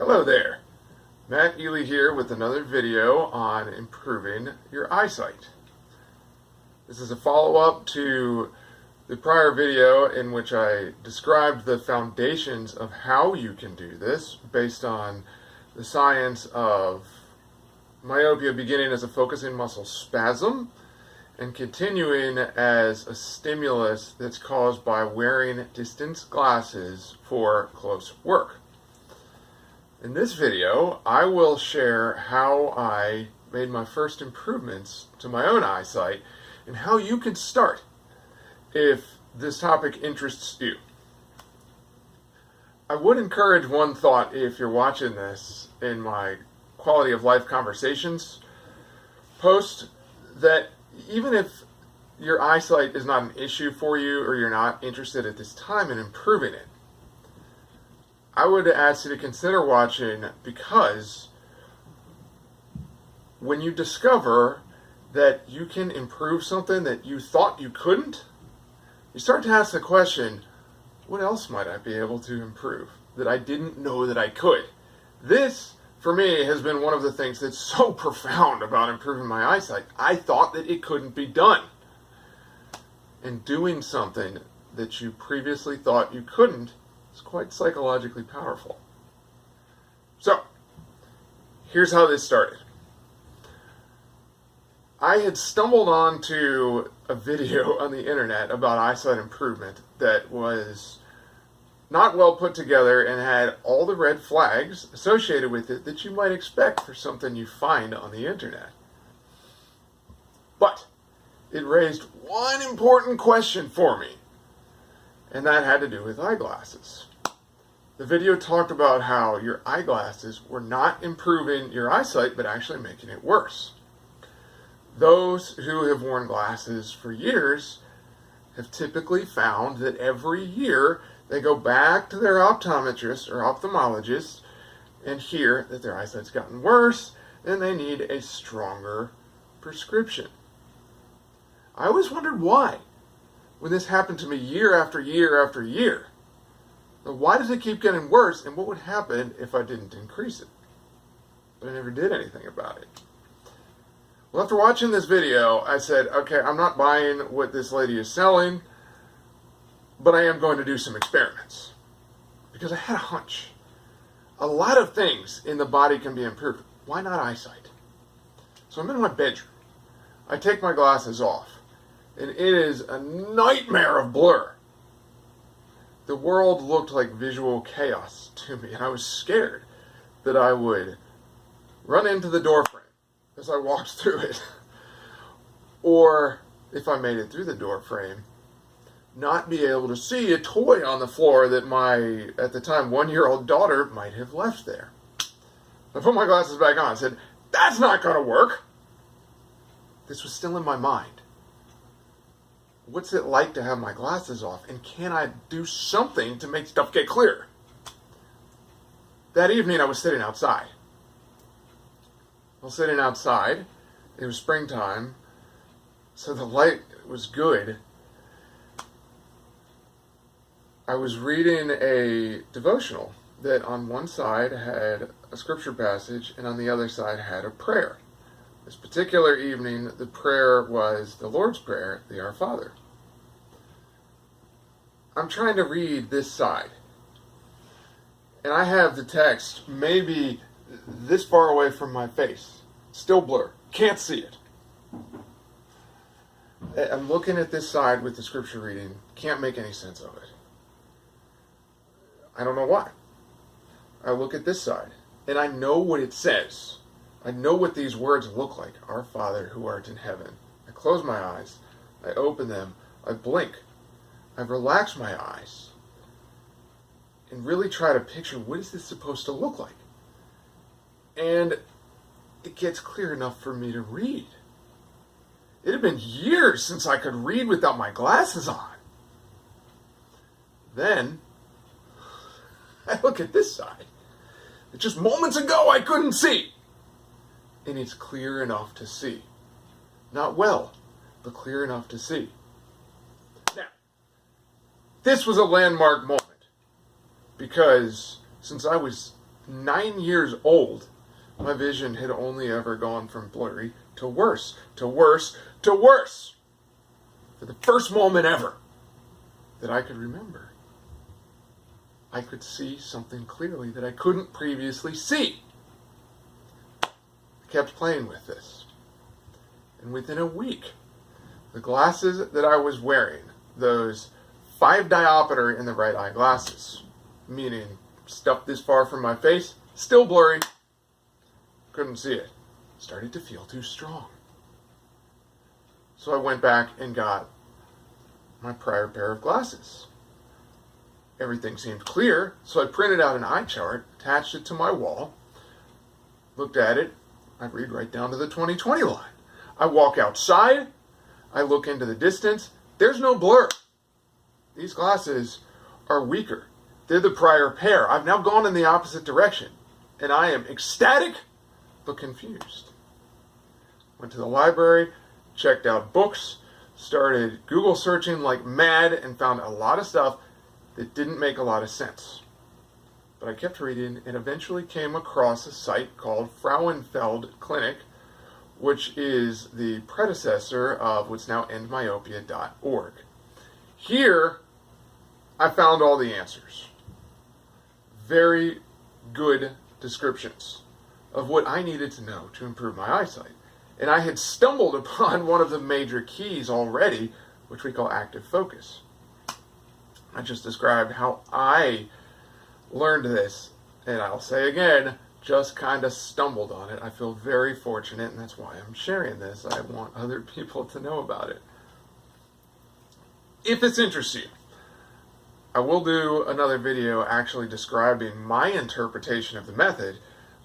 Hello there, Matt Ely here with another video on improving your eyesight. This is a follow-up to the prior video in which I described the foundations of how you can do this based on the science of myopia beginning as a focusing muscle spasm and continuing as a stimulus that's caused by wearing distance glasses for close work. In this video, I will share how I made my first improvements to my own eyesight and how you can start if this topic interests you. I would encourage one thought if you're watching this in my quality of life conversations post, that even if your eyesight is not an issue for you or you're not interested at this time in improving it, I would ask you to consider watching, because when you discover that you can improve something that you thought you couldn't, you start to ask the question, what else might I be able to improve that I didn't know that I could? This, for me, has been one of the things that's so profound about improving my eyesight. I thought that it couldn't be done. And doing something that you previously thought you couldn't is quite psychologically powerful. So, here's how this started. I had stumbled onto a video on the internet about eyesight improvement that was not well put together and had all the red flags associated with it that you might expect for something you find on the internet. But it raised one important question for me, and that had to do with eyeglasses. The video talked about how your eyeglasses were not improving your eyesight, but actually making it worse. Those who have worn glasses for years have typically found that every year they go back to their optometrist or ophthalmologist and hear that their eyesight's gotten worse and they need a stronger prescription. I always wondered why, when this happened to me year after year after year. Now, why does it keep getting worse, and what would happen if I didn't increase it? But I never did anything about it. Well, after watching this video, I said, okay, I'm not buying what this lady is selling, but I am going to do some experiments. Because I had a hunch. A lot of things in the body can be improved. Why not eyesight? So I'm in my bedroom. I take my glasses off, and it is a nightmare of blur. The world looked like visual chaos to me, and I was scared that I would run into the door frame as I walked through it, or if I made it through the door frame, not be able to see a toy on the floor that my, at the time, 1-year-old daughter might have left there. I put my glasses back on and said, that's not going to work. This was still in my mind. What's it like to have my glasses off, and can I do something to make stuff get clear? That evening I was sitting outside. While sitting outside, it was springtime, so the light was good. I was reading a devotional that on one side had a scripture passage and on the other side had a prayer. This particular evening, the prayer was the Lord's Prayer, the Our Father. I'm trying to read this side, and I have the text maybe this far away from my face. Still blur. Can't see it. I'm looking at this side with the scripture reading. Can't make any sense of it. I don't know why. I look at this side, and I know what it says. I know what these words look like. Our Father who art in heaven. I close my eyes. I open them. I blink. I relax my eyes and really try to picture, what is this supposed to look like? And it gets clear enough for me to read. It had been years since I could read without my glasses on. Then I look at this side that just moments ago I couldn't see. And it's clear enough to see. Not well, but clear enough to see. Now, this was a landmark moment, because since I was 9 years old, my vision had only ever gone from blurry to worse, to worse, to worse. For the first moment ever that I could remember, I could see something clearly that I couldn't previously see. I kept playing with this. And within a week, the glasses that I was wearing, those 5 diopter in the right eye glasses, meaning stuff this far from my face, still blurry, couldn't see it, started to feel too strong. So I went back and got my prior pair of glasses. Everything seemed clear, so I printed out an eye chart, attached it to my wall, looked at it, I read right down to the 20/20 line. I walk outside, I look into the distance, there's no blur. These glasses are weaker. They're the prior pair. I've now gone in the opposite direction, and I am ecstatic but confused. Went to the library, checked out books, started Google searching like mad, and found a lot of stuff that didn't make a lot of sense. But I kept reading and eventually came across a site called Frauenfeld Clinic, which is the predecessor of what's now endmyopia.org. Here, I found all the answers. Very good descriptions of what I needed to know to improve my eyesight. And I had stumbled upon one of the major keys already, which we call active focus. I just described how I learned this, and I'll say again, just kind of stumbled on it. I feel very fortunate, and that's why I'm sharing this. I want other people to know about it. If this interests you, I will do another video actually describing my interpretation of the method.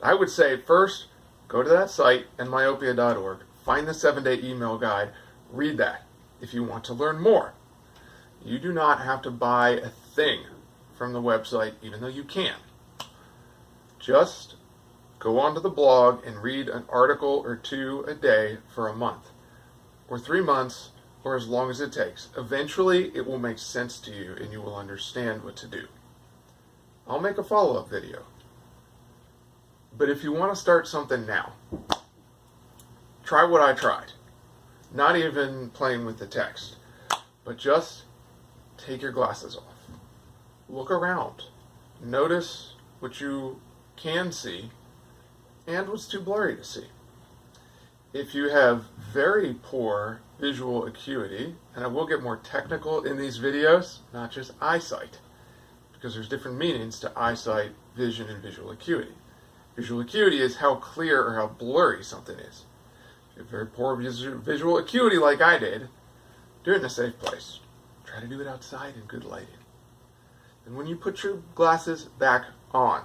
I would say first, go to that site, endmyopia.org, find the 7-day email guide, read that if you want to learn more. You do not have to buy a thing from the website, even though you can. Just go onto the blog and read an article or 2 a day for a month, or 3 months, or as long as it takes. Eventually, it will make sense to you and you will understand what to do. I'll make a follow-up video. But if you want to start something now, try what I tried. Not even playing with the text, but just take your glasses off. Look around. Notice what you can see and what's too blurry to see. If you have very poor visual acuity, and I will get more technical in these videos, not just eyesight, because there's different meanings to eyesight, vision, and visual acuity. Visual acuity is how clear or how blurry something is. If you have very poor visual acuity like I did, do it in a safe place. Try to do it outside in good lighting. And when you put your glasses back on,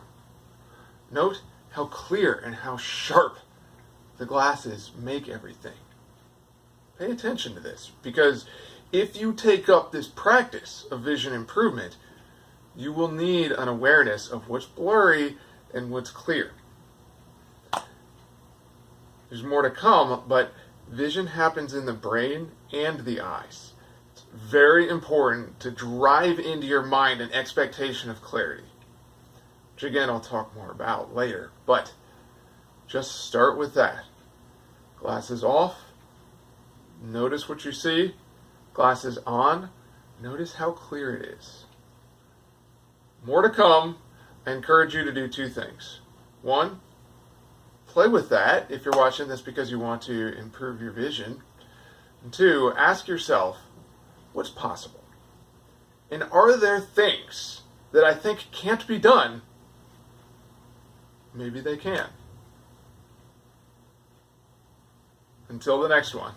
note how clear and how sharp the glasses make everything. Pay attention to this, because if you take up this practice of vision improvement, you will need an awareness of what's blurry and what's clear. There's more to come, but vision happens in the brain and the eyes. It's very important to drive into your mind an expectation of clarity, which again I'll talk more about later, but just start with that. Glasses off, notice what you see. Glasses on, notice how clear it is. More to come. I encourage you to do 2 things. 1, play with that if you're watching this because you want to improve your vision. And 2, ask yourself, what's possible? And are there things that I think can't be done? Maybe they can. Until the next one.